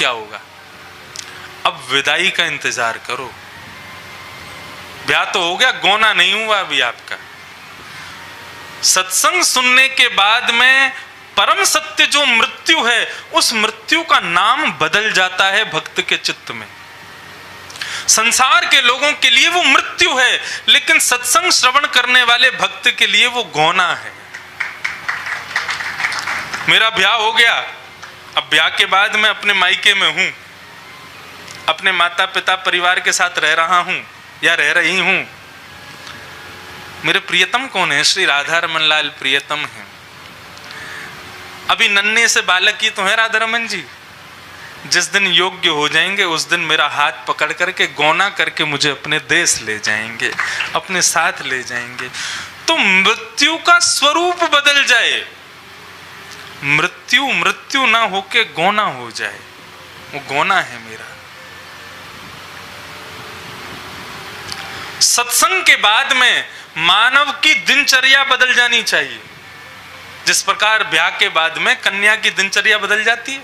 क्या होगा? अब विदाई का इंतजार करो। ब्याह तो हो गया, गौना नहीं हुआ अभी आपका। सत्संग सुनने के बाद में परम सत्य जो मृत्यु है, उस मृत्यु का नाम बदल जाता है भक्त के चित्त में। संसार के लोगों के लिए वो मृत्यु है, लेकिन सत्संग श्रवण करने वाले भक्त के लिए वो गौना है। मेरा ब्याह हो गया, अब ब्याह के बाद मैं अपने मायके में हूं, अपने माता पिता परिवार के साथ रह रहा हूं या रह रही हूं। मेरे प्रियतम कौन है? श्री राधा रमन लाल प्रियतम है। अभी नन्हे से बालक ही तो है राधा रमन जी। जिस दिन योग्य हो जाएंगे उस दिन मेरा हाथ पकड़ करके गौना करके मुझे अपने देश ले जाएंगे, अपने साथ ले जाएंगे। तो मृत्यु का स्वरूप बदल जाए, मृत्यु ना होके गौना हो जाए, वो गौना है मेरा। सत्संग के बाद में मानव की दिनचर्या बदल जानी चाहिए। जिस प्रकार ब्याह के बाद में कन्या की दिनचर्या बदल जाती है,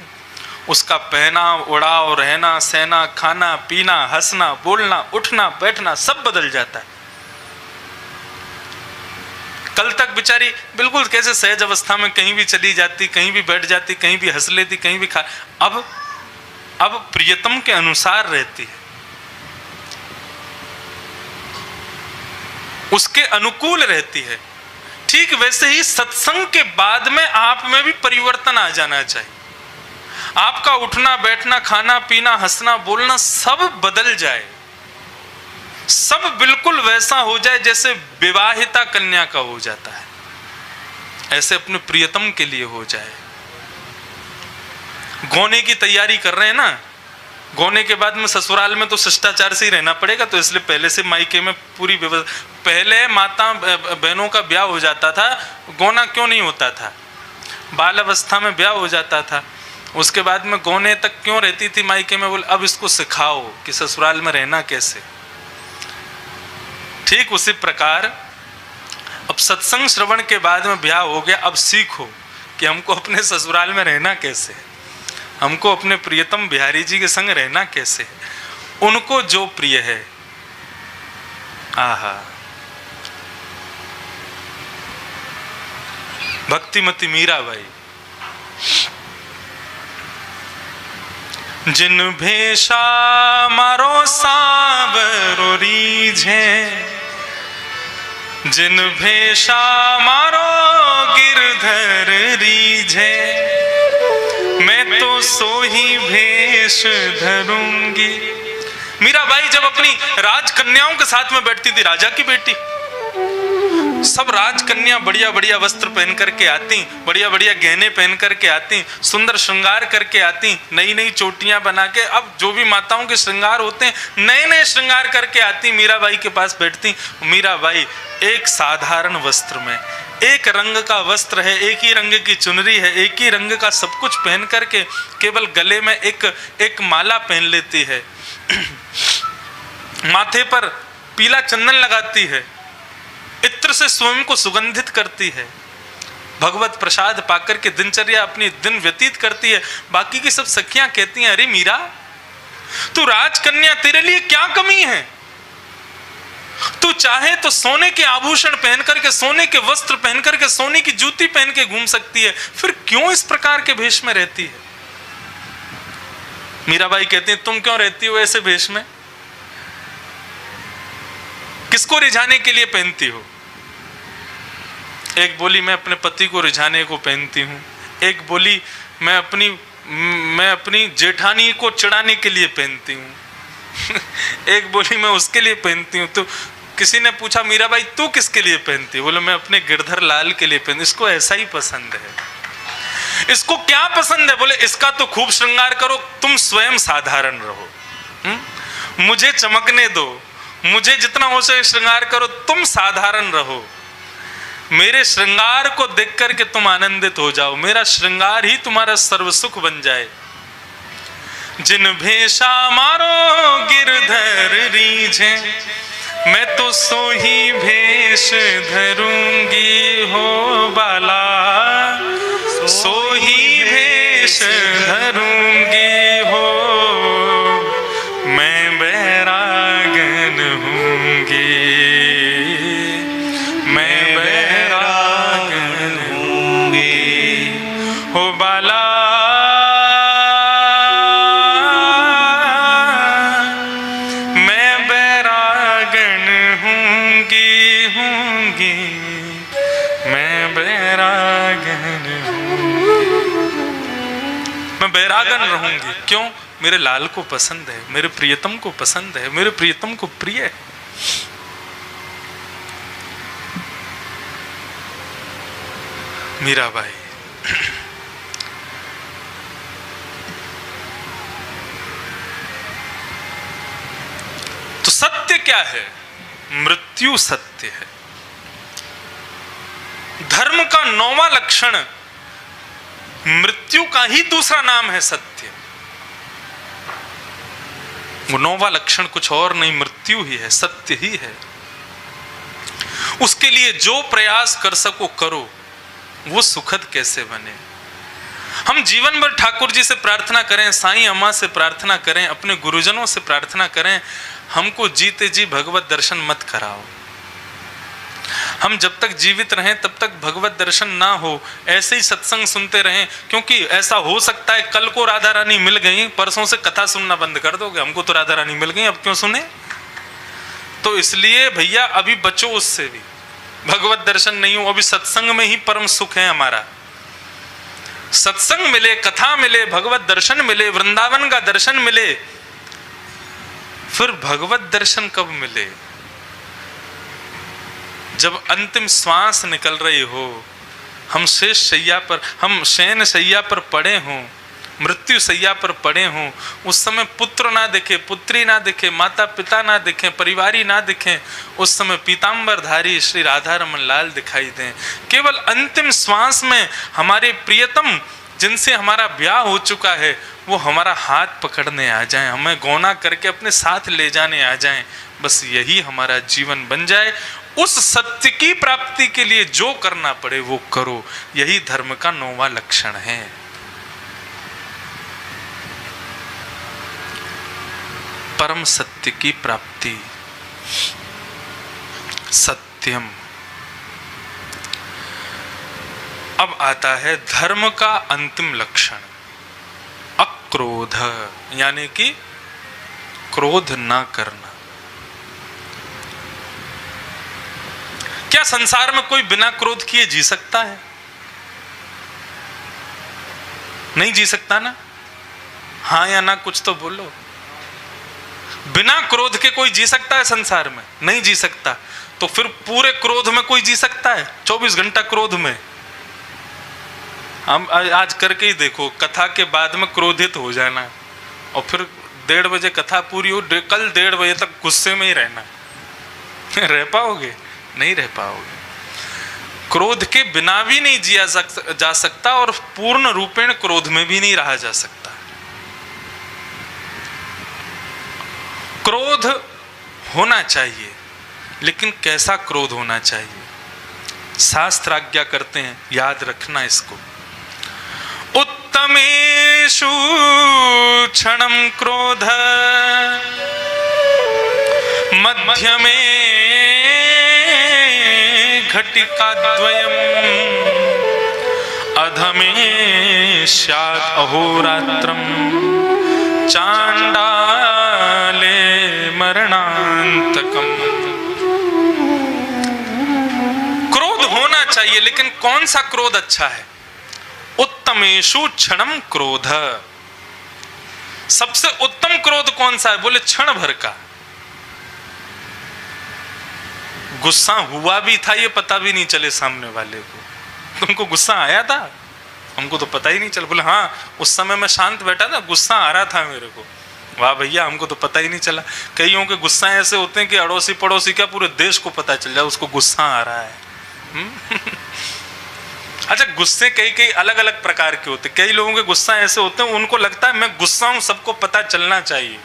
उसका पहना उड़ाव, रहना सहना, खाना पीना, हंसना बोलना, उठना बैठना सब बदल जाता है। कल तक बेचारी बिल्कुल कैसे सहज अवस्था में कहीं भी चली जाती, कहीं भी बैठ जाती, कहीं भी हंस लेती, कहीं भी खा, अब प्रियतम के अनुसार रहती है, उसके अनुकूल रहती है। ठीक वैसे ही सत्संग के बाद में आप में भी परिवर्तन आ जाना चाहिए। आपका उठना बैठना, खाना पीना, हंसना बोलना सब बदल जाए, सब बिल्कुल वैसा हो जाए जैसे विवाहिता कन्या का हो जाता है, ऐसे अपने प्रियतम के लिए हो जाए। गौने की तैयारी कर रहे हैं ना, गौने के बाद में ससुराल में तो शिष्टाचार से ही रहना पड़ेगा, तो इसलिए पहले से मायके में पूरी व्यवस्था। पहले माता बहनों का ब्याह हो जाता था, गौना क्यों नहीं होता था? बाल अवस्था में ब्याह हो जाता था, उसके बाद में गौने तक क्यों रहती थी मायके में? बोले अब इसको सिखाओ कि ससुराल में रहना कैसे। ठीक उसी प्रकार अब सत्संग श्रवण के बाद में ब्याह हो गया, अब सीखो कि हमको अपने ससुराल में रहना कैसे, हमको अपने प्रियतम बिहारी जी के संग रहना कैसे, उनको जो प्रिय है। आहा, भक्तिमती मीराबाई। जिन भेषा मारो सांवरो रीझे, जिन भेषा मारो गिरधर रीझे, मैं तो सोही भेष धरूंगी। मीराबाई जब अपनी राजकन्याओं के साथ में बैठती थी, राजा की बेटी, सब राजकन्या बढ़िया बढ़िया वस्त्र पहन करके आती, बढ़िया बढ़िया गहने पहन करके आती, सुंदर श्रृंगार करके आती, नई नई चोटियां बना के। अब जो भी माताओं के श्रृंगार होते हैं, नए नए श्रृंगार करके आती, मीराबाई के पास बैठती। मीराबाई एक साधारण वस्त्र में, एक रंग का वस्त्र है, एक ही रंग की चुनरी है, एक ही रंग का सब कुछ पहन करके केवल गले में एक माला पहन लेती है, माथे पर पीला चंदन लगाती है, इत्र से स्वयं को सुगंधित करती है, भगवत प्रसाद पाकर के दिनचर्या अपनी दिन व्यतीत करती है। बाकी की सब सखियां कहती हैं, अरे मीरा तू राजकन्या, तेरे लिए क्या कमी है? तू चाहे तो सोने के आभूषण पहन करके, सोने के वस्त्र पहन करके, सोने की जूती पहन के घूम सकती है, फिर क्यों इस प्रकार के भेष में रहती है? मीराबाई कहती है, तुम क्यों रहती हो ऐसे भेष में? किसको रिझाने के लिए पहनती हो? एक बोली, मैं अपने पति को रिझाने को पहनती हूं। एक बोली, मैं अपनी जेठानी को चिढ़ाने के लिए पहनती हूं। एक बोली, मैं उसके लिए पहनती हूं। तो किसी ने पूछा, मीराबाई तू किसके लिए पहनती है? बोले, मैं अपने गिरधर लाल के लिए पहनती। इसको ऐसा ही पसंद है। इसको क्या पसंद है? बोले, इसका तो खूब श्रृंगार करो, तुम स्वयं साधारण रहो, मुझे चमकने दो, मुझे जितना हो सके श्रृंगार करो, तुम साधारण रहो, मेरे श्रृंगार को देख करके तुम आनंदित हो जाओ, मेरा श्रृंगार ही तुम्हारा सर्व सुख बन जाए। जिन भेषा मारो गिरधर रीझे, मैं तो सोही भेष धरूंगी हो बाला, सोही भेष धरूंगी हो मैं बैरागन रहूंगी। क्यों? मेरे लाल को पसंद है, मेरे प्रियतम को पसंद है, मेरे प्रियतम को प्रिय है। मीराबाई। तो सत्य क्या है? मृत्यु सत्य है। धर्म का 9वां लक्षण मृत्यु का ही दूसरा नाम है सत्य। वो 9वां लक्षण कुछ और नहीं, मृत्यु ही है, सत्य ही है। उसके लिए जो प्रयास कर सको करो, वो सुखद कैसे बने। हम जीवन भर ठाकुर जी से प्रार्थना करें, साईं अम्मा से प्रार्थना करें, अपने गुरुजनों से प्रार्थना करें, हमको जीते जी भगवत दर्शन मत कराओ। हम जब तक जीवित रहें तब तक भगवत दर्शन ना हो, ऐसे ही सत्संग सुनते रहें। क्योंकि ऐसा हो सकता है कल को राधा रानी मिल गई, परसों से कथा सुनना बंद कर दोगे, हमको तो राधा रानी मिल गई, अब क्यों सुने। तो इसलिए भैया अभी बचो उससे भी। भगवत दर्शन नहीं हो, अभी सत्संग में ही परम सुख है हमारा। सत्संग मिले, कथा मिले, भगवत दर्शन मिले, वृंदावन का दर्शन मिले। फिर भगवत दर्शन कब मिले? जब अंतिम श्वास निकल रही हो, हम शेष शैया पर, हम शयन शैया पर पड़े हों, मृत्यु शैया पर पड़े हों, उस समय पुत्र ना दिखे, पुत्री ना दिखे, माता पिता ना दिखें, परिवारी ना दिखें, उस समय पीतांबरधारी श्री राधा रमन लाल दिखाई दें। केवल अंतिम श्वास में हमारे प्रियतम जिनसे हमारा ब्याह हो चुका है वो हमारा हाथ पकड़ने आ जाएं, हमें गौना करके अपने साथ ले जाने आ जाएं। बस यही हमारा जीवन बन जाए। उस सत्य की प्राप्ति के लिए जो करना पड़े वो करो। यही धर्म का 9वां लक्षण है। परम सत्य की प्राप्ति, सत्यम। अब आता है धर्म का अंतिम लक्षण, अक्रोध, यानी कि क्रोध ना करना। क्या संसार में कोई बिना क्रोध किए जी सकता है? नहीं जी सकता ना? हाँ या ना कुछ तो बोलो। बिना क्रोध के कोई जी सकता है संसार में? नहीं जी सकता। तो फिर पूरे क्रोध में कोई जी सकता है? 24 घंटा क्रोध में? हम आज करके ही देखो, कथा के बाद में क्रोधित हो जाना और फिर 1:30 बजे कथा पूरी हो, कल 1:30 बजे तक गुस्से में ही रहना। रह पाओगे? नहीं रह पाओगे। क्रोध के बिना भी नहीं जिया जा सकता और पूर्ण रूपेण क्रोध में भी नहीं रहा जा सकता। क्रोध होना चाहिए, लेकिन कैसा क्रोध होना चाहिए? शास्त्र आज्ञा करते हैं, याद रखना इसको। उत्तमेषु क्षणं क्रोध, मध्यमे घटिकाद्वयम्, अधमे स्यात् अहोरात्रम्, चांडाले मरणांतकम्। क्रोध होना चाहिए, लेकिन कौन सा क्रोध अच्छा है? उत्तमेषु क्षणम क्रोध। सबसे उत्तम क्रोध कौन सा है? बोले क्षण भर का। गुस्सा हुआ भी था ये पता भी नहीं चले सामने वाले को। तुमको गुस्सा आया था? हमको तो पता ही नहीं चला। बोले हाँ, उस समय मैं शांत बैठा था, गुस्सा आ रहा था मेरे को। वाह भैया, हमको तो पता ही नहीं चला। कईयों के गुस्सा ऐसे होते हैं कि अड़ोसी पड़ोसी क्या पूरे देश को पता चल जाए उसको गुस्सा आ रहा है। अच्छा, गुस्से कई अलग अलग प्रकार के होते। कई लोगों के गुस्सा ऐसे होते हैं, उनको लगता है मैं गुस्सा हूं, सबको पता चलना चाहिए।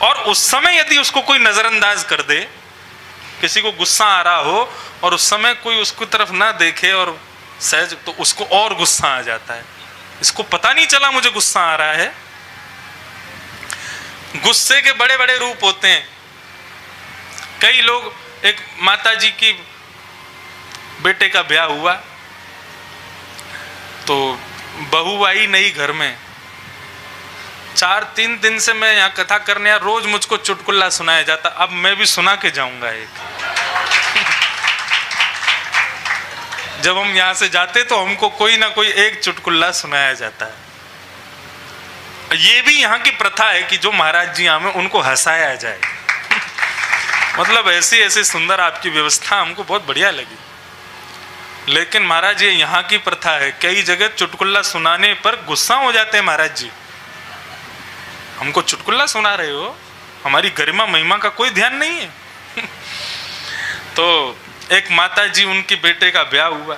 और उस समय यदि उसको कोई नजरअंदाज कर दे, किसी को गुस्सा आ रहा हो और उस समय कोई उसकी तरफ ना देखे और सहज, तो उसको और गुस्सा आ जाता है। इसको पता नहीं चला मुझे गुस्सा आ रहा है। गुस्से के बड़े बड़े रूप होते हैं। कई लोग, एक माता जी की बेटे का ब्याह हुआ तो बहू आई नई घर में। 3 दिन से मैं यहाँ कथा करने आया, रोज मुझको चुटकुला सुनाया जाता। अब मैं भी सुना के जाऊंगा एक। जब हम यहाँ से जाते तो हमको कोई ना कोई एक चुटकुला सुनाया जाता है। ये भी यहाँ की प्रथा है कि जो महाराज जी आवे उनको हंसाया जाए। मतलब ऐसी ऐसी सुंदर आपकी व्यवस्था हमको बहुत बढ़िया लगी। लेकिन महाराज ये यहाँ की प्रथा है, कई जगह चुटकुल्ला सुनाने पर गुस्सा हो जाते हैं महाराज जी। हमको चुटकुल्ला सुना रहे हो, हमारी गरिमा महिमा का कोई ध्यान नहीं है। तो एक माता जी, उनकी बेटे का ब्याह हुआ,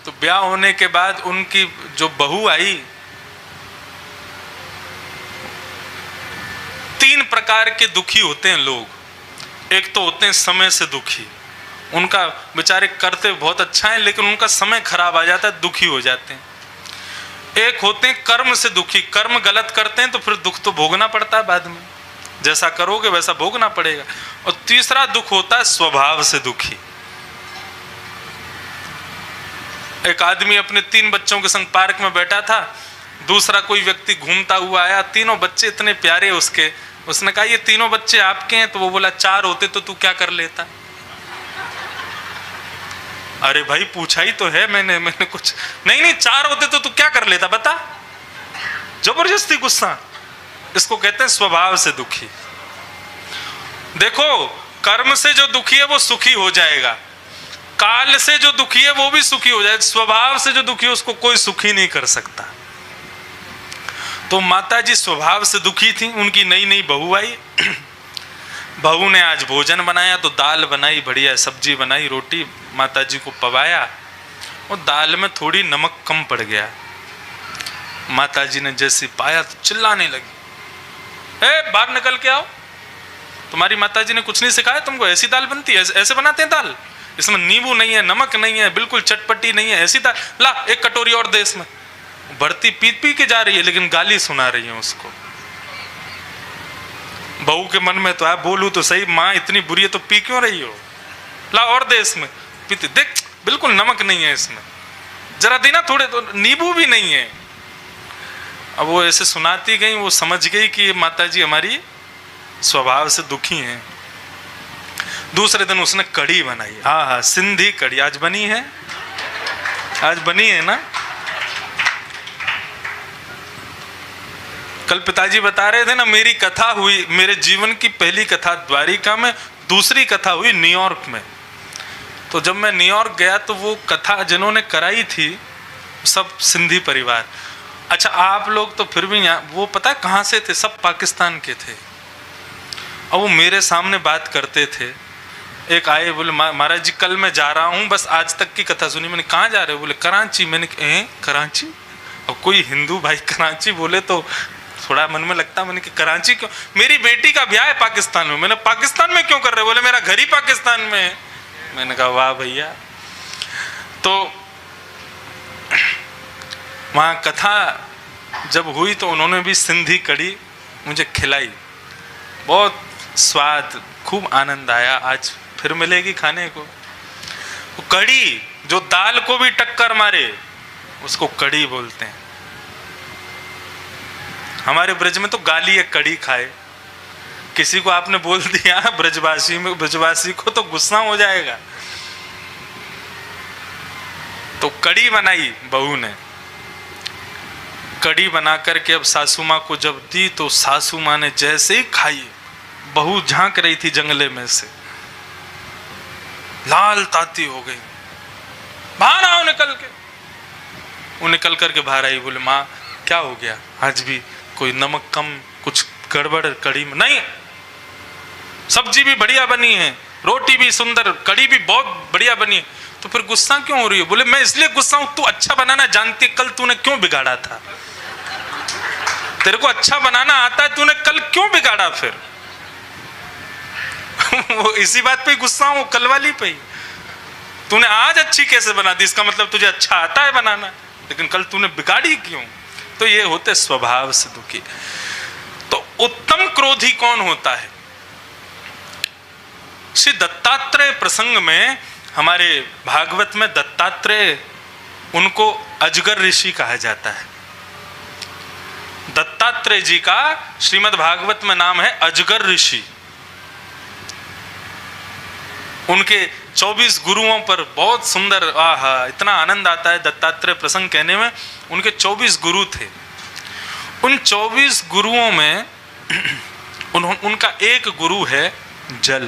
तो ब्याह होने के बाद उनकी जो बहू आई, 3 प्रकार के दुखी होते हैं लोग। एक तो होते हैं समय से दुखी, उनका बेचारे करते बहुत अच्छा है लेकिन उनका समय खराब आ जाता है, दुखी हो जाते हैं। एक होते हैं कर्म से दुखी, कर्म गलत करते हैं तो फिर दुख तो भोगना पड़ता है बाद में, जैसा करोगे वैसा भोगना पड़ेगा। और तीसरा दुख होता है स्वभाव से दुखी। एक आदमी अपने 3 बच्चों के संग पार्क में बैठा था, दूसरा कोई व्यक्ति घूमता हुआ आया, तीनों बच्चे इतने प्यारे उसके, उसने कहा ये तीनों बच्चे आपके हैं? तो वो बोला 4 होते तो तू क्या कर लेता? अरे भाई पूछा ही तो है मैंने कुछ नहीं 4 होते तो तू क्या कर लेता बता? जबरदस्ती गुस्सा, इसको कहते हैं स्वभाव से दुखी। देखो, कर्म से जो दुखी है वो सुखी हो जाएगा, काल से जो दुखी है वो भी सुखी हो जाएगा, स्वभाव से जो दुखी है उसको कोई सुखी नहीं कर सकता। तो माता जी स्वभाव से दुखी थी, उनकी नई नई बहू आई। बहू ने आज भोजन बनाया तो दाल बनाई, बढ़िया सब्जी बनाई, रोटी माता जी को पवाया, और दाल में थोड़ी नमक कम पड़ गया। माता जी ने जैसे पाया तो चिल्लाने लगी, ए बाहर निकल के आओ, तुम्हारी माता जी ने कुछ नहीं सिखाया तुमको? ऐसी दाल बनती है? ऐसे बनाते हैं दाल? इसमें नींबू नहीं है, नमक नहीं है, बिल्कुल चटपटी नहीं है, ऐसी दाल ला, एक कटोरी और दे इसमें। भरती पी के जा रही है लेकिन गाली सुना रही है उसको। बहू के मन में तो है, बोलूं तो सही, माँ इतनी बुरी है तो पी क्यों रही हो, ला और दे इसमें। पीती, देख बिल्कुल नमक नहीं है इसमें, जरा देना थोड़े, तो नींबू भी नहीं है। अब वो ऐसे सुनाती गई, वो समझ गई कि ये माता जी हमारी स्वभाव से दुखी हैं। दूसरे दिन उसने कढ़ी बनाई, हाँ सिंधी कढ़ी आज बनी है, आज बनी है ना। कल पिताजी बता रहे थे ना, मेरी कथा हुई, मेरे जीवन की पहली कथा द्वारिका में, दूसरी कथा हुई न्यूयॉर्क में। तो जब मैं न्यूयॉर्क गया तो वो कथा जिन्होंने कराई थी सब सिंधी परिवार। अच्छा आप लोग तो फिर भी यहाँ, वो पता है कहाँ से थे? सब पाकिस्तान के थे। और वो मेरे सामने बात करते थे। एक आए बोले महाराज जी कल मैं जा रहा हूँ, बस आज तक की कथा सुनी। मैंने कहाँ जा रहे हो? बोले कराची। मैंने कराची? अब कोई हिंदू भाई कराची बोले तो थोड़ा मन में लगता, मैंने कि कराची क्यों? मेरी बेटी का ब्याह है पाकिस्तान में। मैंने पाकिस्तान में क्यों कर रहे? बोले मेरा घर ही पाकिस्तान में है। मैंने कहा वाह भैया। तो वहाँ कथा जब हुई तो उन्होंने भी सिंधी कढ़ी मुझे खिलाई, बहुत स्वाद, खूब आनंद आया। आज फिर मिलेगी खाने को। कढ़ी जो दाल को भी टक्कर मारे उसको कढ़ी बोलते हैं। हमारे ब्रज में तो गाली है कढ़ी खाए। किसी को आपने बोल दिया ब्रजवासी को तो गुस्सा हो जाएगा। तो कढ़ी बनाई बहू ने, कढ़ी बना करके अब सासू माँ को जब दी तो सासू माँ ने जैसे ही खाई, बहू झांक रही थी जंगले में से, लाल ताती हो गई, बाहर आओ निकल के। वो निकल करके बाहर आई, बोले माँ क्या हो गया? आज भी कोई नमक कम, कुछ गड़बड़ कढ़ी में? नहीं, सब्जी भी बढ़िया बनी है, रोटी भी सुंदर, कढ़ी भी बहुत बढ़िया बनी है। तो फिर गुस्सा क्यों हो रही है? बोले मैं इसलिए गुस्सा हूं, तू अच्छा बनाना जानती है, कल तूने क्यों बिगाड़ा था? तेरे को अच्छा बनाना आता है, तूने कल क्यों बिगाड़ा? फिर वो इसी बात पे गुस्सा हूं, कल वाली पे ही। तूने आज अच्छी कैसे बना दी? इसका मतलब तुझे अच्छा आता है बनाना, लेकिन कल तूने बिगाड़ी क्यों? तो ये होते स्वभाव से दुखी। तो उत्तम क्रोधी कौन होता है? श्री दत्तात्रेय प्रसंग में, हमारे भागवत में दत्तात्रेय, उनको अजगर ऋषि कहा जाता है। दत्तात्रेय जी का श्रीमद् भागवत में नाम है अजगर ऋषि। उनके 24 गुरुओं पर बहुत सुंदर, आहा इतना आनंद आता है दत्तात्रेय प्रसंग कहने में। उनके 24 गुरु थे। उन 24 गुरुओं में उनका एक गुरु है जल,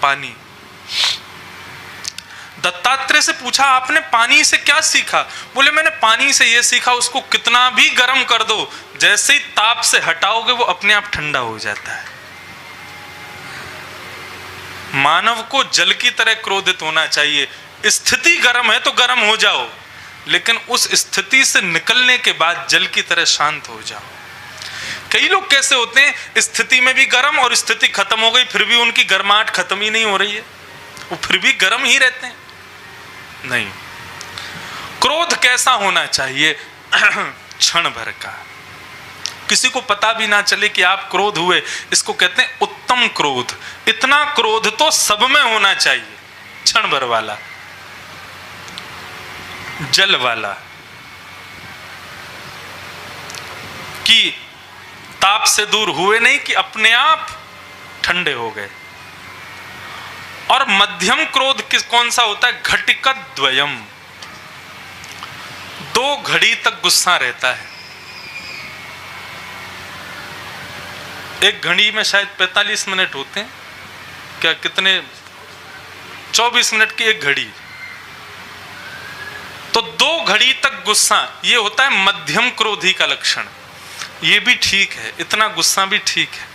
पानी। दत्तात्रेय से पूछा आपने पानी से क्या सीखा? बोले मैंने पानी से यह सीखा उसको कितना भी गर्म कर दो, जैसे ही ताप से हटाओगे वो अपने आप ठंडा हो जाता है। मानव को जल की तरह क्रोधित होना चाहिए। स्थिति गर्म है तो गर्म हो जाओ, लेकिन उस स्थिति से निकलने के बाद जल की तरह शांत हो जाओ। कई लोग कैसे होते हैं, स्थिति में भी गर्म और स्थिति खत्म हो गई फिर भी उनकी गर्माहट खत्म ही नहीं हो रही है, वो फिर भी गर्म ही रहते हैं। नहीं, क्रोध कैसा होना चाहिए? क्षण भर का, किसी को पता भी ना चले कि आप क्रोध हुए, इसको कहते हैं उत्तम क्रोध। इतना क्रोध तो सब में होना चाहिए, क्षण भर वाला, जल वाला, कि ताप से दूर हुए नहीं कि अपने आप ठंडे हो गए। और मध्यम क्रोध कौन सा होता है? घटिकत द्वयम, 2 घड़ी तक गुस्सा रहता है। एक घड़ी में शायद 45 मिनट होते हैं क्या, कितने, 24 मिनट की एक घड़ी, तो 2 घड़ी तक गुस्सा, ये होता है मध्यम क्रोधी का लक्षण। ये भी ठीक है, इतना गुस्सा भी ठीक है,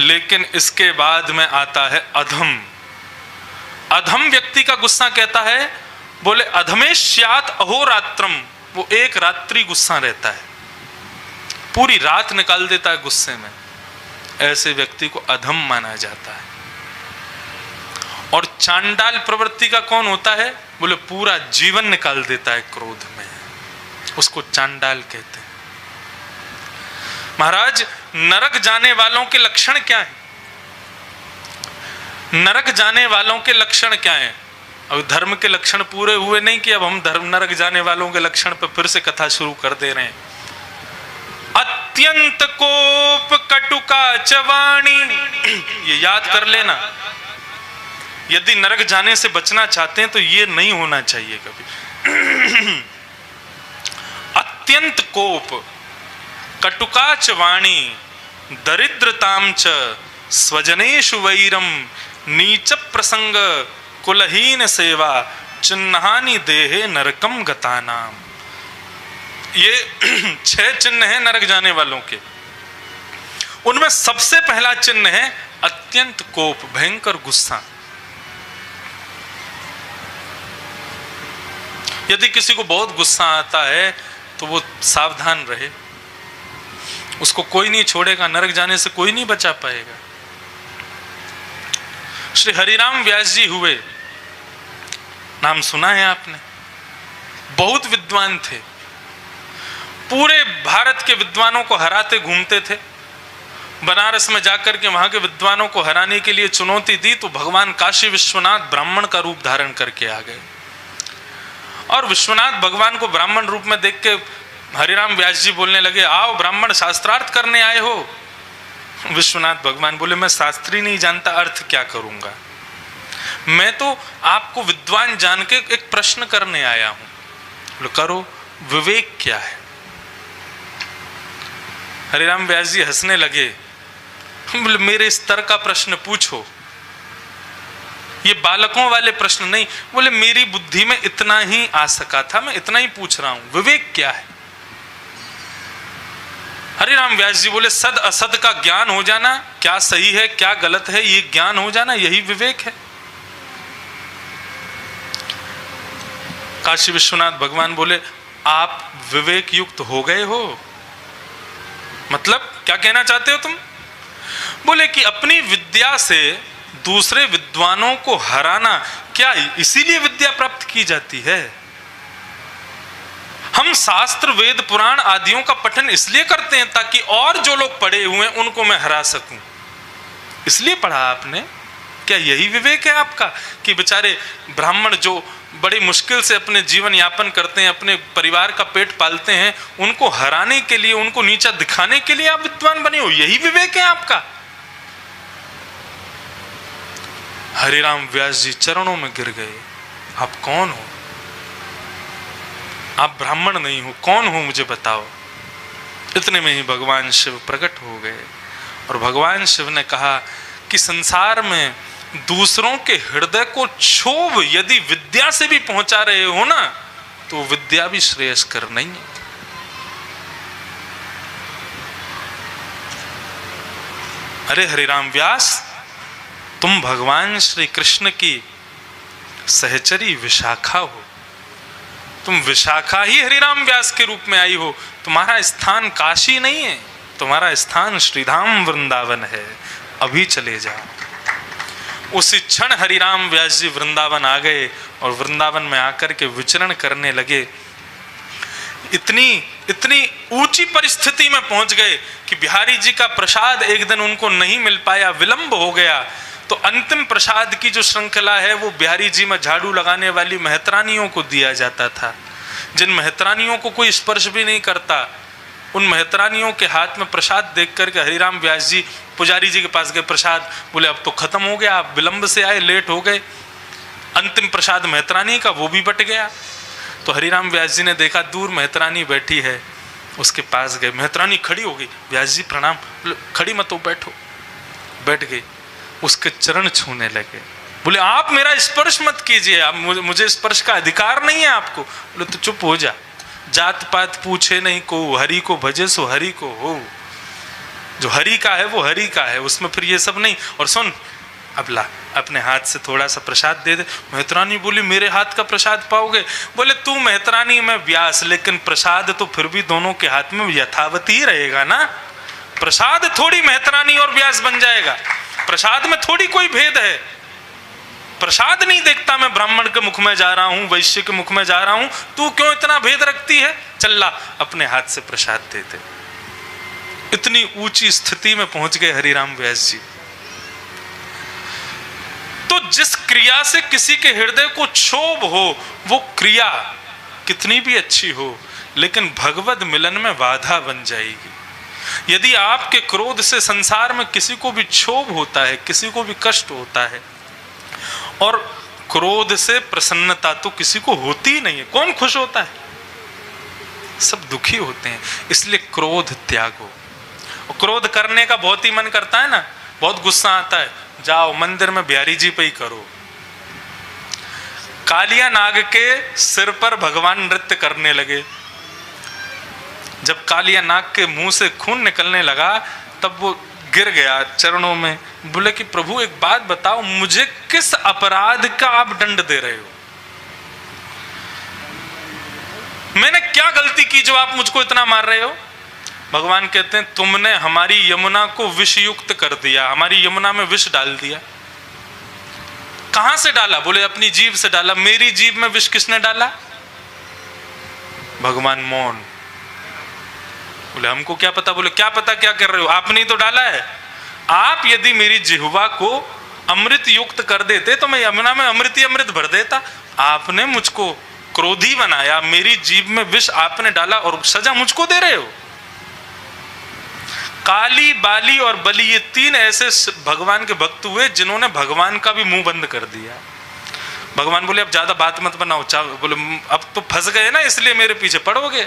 लेकिन इसके बाद में आता है अधम। अधम व्यक्ति का गुस्सा कहता है, बोले अधमेश्यात अहोरात्रम, वो एक रात्रि गुस्सा रहता है, पूरी रात निकाल देता है गुस्से में। ऐसे व्यक्ति को अधम माना जाता है। और चांडाल प्रवृत्ति का कौन होता है? बोले पूरा जीवन निकाल देता है क्रोध में, उसको चांडाल कहते हैं। महाराज, नरक जाने वालों के लक्षण क्या है? नरक जाने वालों के लक्षण क्या है? अब धर्म के लक्षण पूरे हुए नहीं कि अब हम नरक जाने वालों के लक्षण पर फिर से कथा शुरू कर दे रहे हैं। अत्यंत कोप कटुका चवाणी, ये याद कर लेना। यदि नरक जाने से बचना चाहते हैं तो ये नहीं होना चाहिए कभी। अत्यंत कोप, कटुकाच वाणी, दरिद्रताम च, स्वजनेषु वैरम, नीच प्रसंग, कुलहीन सेवा, चिन्हानि देहे नरकम गतानाम। ये 6 चिन्ह हैं नरक जाने वालों के। उनमें सबसे पहला चिन्ह है अत्यंत कोप, भयंकर गुस्सा। यदि किसी को बहुत गुस्सा आता है तो वो सावधान रहे, उसको कोई नहीं छोड़ेगा, नरक जाने से कोई नहीं बचा पाएगा। श्री हरिराम व्यास जी हुए, नाम सुना है आपने, बहुत विद्वान थे, पूरे भारत के विद्वानों को हराते घूमते थे। बनारस में जाकर के वहां के विद्वानों को हराने के लिए चुनौती दी तो भगवान काशी विश्वनाथ ब्राह्मण का रूप धारण करके आ गए। और विश्वनाथ भगवान को ब्राह्मण रूप में देख के हरिराम व्यास जी बोलने लगे, आओ ब्राह्मण शास्त्रार्थ करने आए हो। विश्वनाथ भगवान बोले, मैं शास्त्री नहीं जानता, अर्थ क्या करूंगा, मैं तो आपको विद्वान जान के एक प्रश्न करने आया हूं। बोले करो, विवेक क्या है? हरिराम व्यास जी हंसने लगे, बोले मेरे स्तर का प्रश्न पूछो, ये बालकों वाले प्रश्न नहीं। बोले मेरी बुद्धि में इतना ही आ सका था, मैं इतना ही पूछ रहा हूं, विवेक क्या है? हरिराम व्यास जी बोले, सद असद का ज्ञान हो जाना, क्या सही है क्या गलत है ये ज्ञान हो जाना, यही विवेक है। काशी विश्वनाथ भगवान बोले, आप विवेक युक्त हो गए हो? मतलब क्या कहना चाहते हो तुम? बोले कि अपनी विद्या से दूसरे विद्वानों को हराना, क्या इसीलिए विद्या प्राप्त की जाती है? हम शास्त्र वेद पुराण आदियों का पठन इसलिए करते हैं ताकि और जो लोग पढ़े हुए हैं उनको मैं हरा सकूं, इसलिए पढ़ा आपने। क्या यही विवेक है आपका कि बेचारे ब्राह्मण जो बड़ी मुश्किल से अपने जीवन यापन करते हैं, अपने परिवार का पेट पालते हैं, उनको हराने के लिए, उनको नीचा दिखाने के लिए आप विद्वान बने हो? यही विवेक है आपका? हरिराम व्यास जी चरणों में गिर गए, आप कौन हो? आप ब्राह्मण नहीं हो, कौन हो मुझे बताओ। इतने में ही भगवान शिव प्रकट हो गए और भगवान शिव ने कहा कि संसार में दूसरों के हृदय को क्षोभ यदि विद्या से भी पहुंचा रहे हो ना, तो विद्या भी श्रेयस्कर नहीं है। अरे हरिराम व्यास, तुम भगवान श्री कृष्ण की सहचरी विशाखा हो, तुम विशाखा ही हरिराम व्यास के रूप में आई हो। तुम्हारा स्थान काशी नहीं है, तुम्हारा स्थान श्रीधाम वृंदावन है, अभी चले जाओ। उसी क्षण हरिराम व्यास जी वृंदावन आ गए और वृंदावन में आकर के विचरण करने लगे। इतनी ऊंची परिस्थिति में पहुंच गए कि बिहारी जी का प्रसाद एक दिन उनको नहीं मिल पाया, विलंब हो गया। तो अंतिम प्रसाद की जो श्रृंखला है वो बिहारी जी में झाड़ू लगाने वाली मेहतरानियों को दिया जाता था, जिन मेहतरानियों को कोई स्पर्श भी नहीं करता। उन मेहतरानियों के हाथ में प्रसाद देख करके हरिराम व्यास जी पुजारी जी के पास गए। प्रसाद बोले अब तो खत्म हो गया, आप विलंब से आए, लेट हो गए। अंतिम प्रसाद मेहतरानी का वो भी बट गया। तो हरिराम व्यास जी ने देखा दूर मेहतरानी बैठी है, उसके पास गए। मेहतरानी खड़ी हो गई, व्यास जी प्रणाम। खड़ी मत हो, बैठो। बैठ गई, उसके चरण छूने लगे। बोले आप मेरा स्पर्श मत कीजिए, आप मुझे स्पर्श का अधिकार नहीं है आपको। बोले तो चुप हो जा, जात पात पूछे नहीं को, हरि को भजे सो हरि को हो। जो हरि का है वो हरि का है, उसमें फिर ये सब नहीं। और सुन, अब ला अपने हाथ से थोड़ा सा प्रसाद दे दे। मेहतरानी बोली मेरे हाथ का प्रसाद पाओगे? बोले तू मेहतरानी में व्यास, लेकिन प्रसाद तो फिर भी दोनों के हाथ में यथावत ही रहेगा ना। प्रसाद थोड़ी मेहतरानी और व्यास बन जाएगा, प्रसाद में थोड़ी कोई भेद है। प्रसाद नहीं देखता मैं ब्राह्मण के मुख में जा रहा हूं, वैश्य के मुख में जा रहा हूं, तू क्यों इतना भेद रखती है? चल्ला अपने हाथ से प्रसाद दे दे। इतनी ऊंची स्थिति में पहुंच गए हरिराम व्यास जी। तो जिस क्रिया से किसी के हृदय को क्षोभ हो, वो क्रिया कितनी भी अच्छी हो, लेकिन भगवत मिलन में बाधा बन जाएगी। यदि आपके क्रोध से संसार में किसी को भी क्षोभ होता है, किसी को भी कष्ट होता है, और क्रोध से प्रसन्नता तो किसी को होती ही नहीं है। कौन खुश होता है? सब दुखी होते हैं। इसलिए क्रोध त्यागो। क्रोध करने का बहुत ही मन करता है ना, बहुत गुस्सा आता है, जाओ मंदिर में बिहारी जी पे ही करो। कालिया नाग के सिर पर भगवान नृत्य करने लगे। जब कालिया नाग के मुंह से खून निकलने लगा तब वो गिर गया चरणों में। बोले कि प्रभु एक बात बताओ, मुझे किस अपराध का आप दंड दे रहे हो? मैंने क्या गलती की जो आप मुझको इतना मार रहे हो? भगवान कहते हैं तुमने हमारी यमुना को विष युक्त कर दिया, हमारी यमुना में विष डाल दिया। कहां से डाला? बोले अपनी जीभ से डाला। मेरी जीभ में विष किसने डाला? भगवान मौन। बोले हमको क्या पता? बोले क्या पता क्या कर रहे हो, आपने ही तो डाला है। आप यदि मेरी जिह्वा को अमृत युक्त कर देते तो मैं यमुना में अमृत ही अमृत भर देता। आपने मुझको क्रोधी बनाया, मेरी जीभ में विष आपने डाला और सजा मुझको दे रहे हो। काली, बाली और बली, ये तीन ऐसे भगवान के भक्त हुए जिन्होंने भगवान का भी मुंह बंद कर दिया। भगवान बोले अब ज्यादा बात मत बनाओ। बोले अब तो फंस गए ना, इसलिए मेरे पीछे पड़ोगे।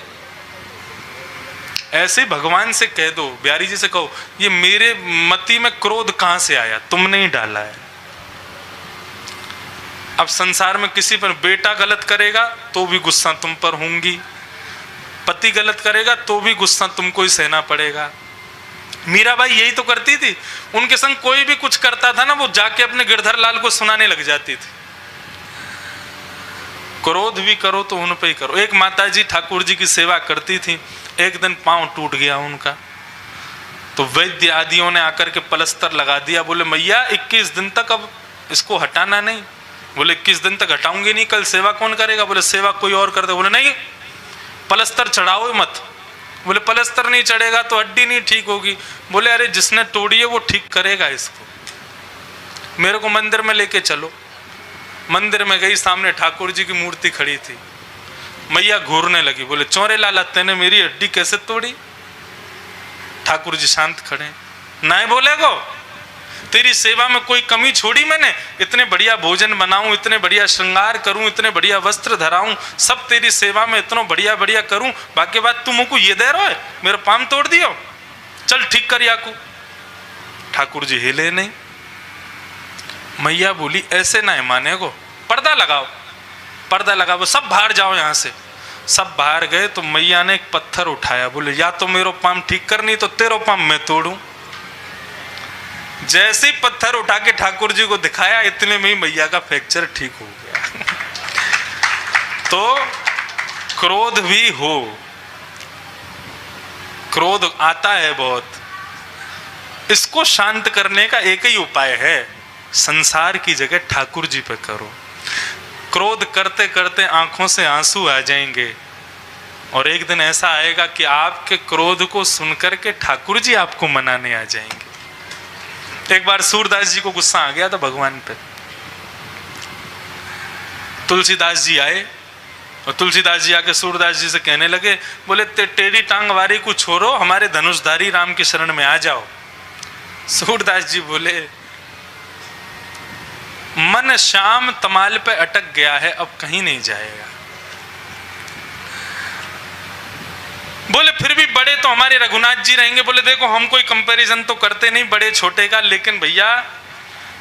ऐसे भगवान से कह दो, बिहारी जी से कहो, ये मेरे मति में क्रोध कहां से आया? तुमने ही डाला है। अब संसार में किसी पर बेटा गलत करेगा तो भी गुस्सा तुम पर होंगी, पति गलत करेगा तो भी गुस्सा तुमको ही सहना पड़ेगा। मीराबाई यही तो करती थी, उनके संग कोई भी कुछ करता था ना, वो जाके अपने गिरधर लाल को सुनाने लग जाती थी। क्रोध भी करो तो उन पे ही करो। एक माताजी ठाकुर जी की सेवा करती थी, एक दिन पांव टूट गया उनका, तो वैद्य आदियों ने आकर के पलस्तर लगा दिया। बोले मैया 21 दिन तक अब इसको हटाना नहीं। बोले 21 दिन तक हटाऊंगी नहीं, कल सेवा कौन करेगा? बोले सेवा कोई और कर दे। बोले नहीं, पलस्तर चढ़ाओ मत। बोले पलस्तर नहीं चढ़ेगा तो हड्डी नहीं ठीक होगी। बोले अरे जिसने तोड़ी है वो ठीक करेगा इसको, मेरे को मंदिर में लेके चलो। मंदिर में गई, सामने ठाकुर जी की मूर्ति खड़ी थी। मैया घूरने लगी। बोले चौरे लाला तेने मेरी हड्डी कैसे तोड़ी? ठाकुर जी शांत खड़े, नहीं बोलेगो, तेरी सेवा में कोई कमी छोड़ी मैंने? इतने बढ़िया भोजन बनाऊं, इतने बढ़िया श्रृंगार करूं, इतने बढ़िया वस्त्र धराऊं, सब तेरी सेवा में इतना बढ़िया बढ़िया करूं, बाकी बात तू मुझको ये दे रहा है, मेरा पाम तोड़ दियो, चल ठीक कर याकू। ठाकुर जी हिले नहीं। मैया बोली ऐसे ना है माने को, पर्दा लगाओ, पर्दा लगाओ, सब बाहर जाओ यहाँ से। सब बाहर गए तो मैया ने एक पत्थर उठाया, बोले या तो मेरो पाम ठीक कर, नहीं तो तेरो पाम मैं तोड़ूं। जैसे ही पत्थर उठा के ठाकुर जी को दिखाया, इतने में ही मैया का फ्रैक्चर ठीक हो गया। तो क्रोध भी हो, क्रोध आता है बहुत, इसको शांत करने का एक ही उपाय है, संसार की जगह ठाकुर जी पे करो। क्रोध करते करते आंखों से आंसू आ जाएंगे और एक दिन ऐसा आएगा कि आपके क्रोध को सुनकर के ठाकुर जी आपको मनाने आ जाएंगे। एक बार सूरदास जी को गुस्सा आ गया था भगवान पे। तुलसीदास जी आए और तुलसीदास जी आके सूरदास जी से कहने लगे, बोले टेढ़ी टांग वारी को छोड़ो, हमारे धनुषधारी राम की शरण में आ जाओ। सूरदास जी बोले, मन श्याम तमाल पे अटक गया है, अब कहीं नहीं जाएगा। बोले फिर भी बड़े तो हमारे रघुनाथ जी रहेंगे। बोले देखो हम कोई कंपैरिजन तो करते नहीं बड़े छोटे का, लेकिन भैया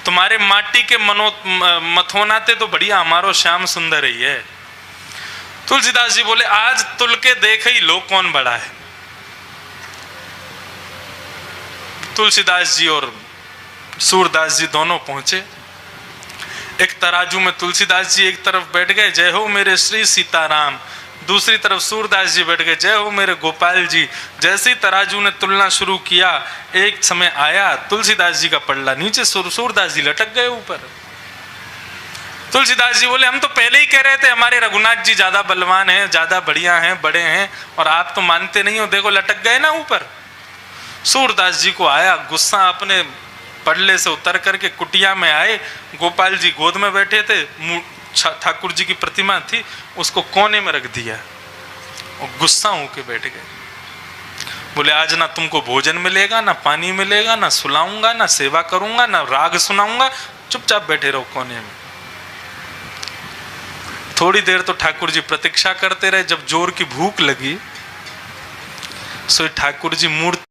तुम्हारे माटी के मथोनाते तो बढ़िया हमारो श्याम सुंदर ही है। तुलसीदास जी बोले आज तुल के देख ही लो कौन बड़ा है। तुलसीदास जी और सूरदास जी दोनों पहुंचे। एक तराजू में तुलसीदास जी एक तरफ बैठ गए, जय हो मेरे श्री सीताराम, दूसरी तरफ सूरदास जी बैठ गए, जय हो मेरे गोपाल जी। जैसे ही तराजू ने तुलना शुरू किया, एक समय आया तुलसीदास जी का पल्ला नीचे, सूरदास जी लटक गए ऊपर। तुलसीदास जी बोले हम तो पहले ही कह रहे थे हमारे रघुनाथ जी ज्यादा बलवान हैं, ज्यादा बढ़िया हैं, बड़े हैं, और आप तो मानते नहीं हो, देखो लटक गए ना ऊपर। सूरदास जी को आया गुस्सा, अपने पल्ले से उतर करके कुटिया में आए। गोपाल जी गोद में बैठे थे, ठाकुर जी की प्रतिमा थी, उसको कोने में रख दिया और गुस्सा होके बैठ गए। बोले आज ना तुमको भोजन मिलेगा, ना पानी मिलेगा, ना सुलाऊंगा, ना सेवा करूंगा, ना राग सुनाऊंगा, चुपचाप बैठे रहो कोने में। थोड़ी देर तो ठाकुर जी प्रतीक्षा करते रहे। जब जोर की भूख लगी, सो ठाकुर जी मूर्ति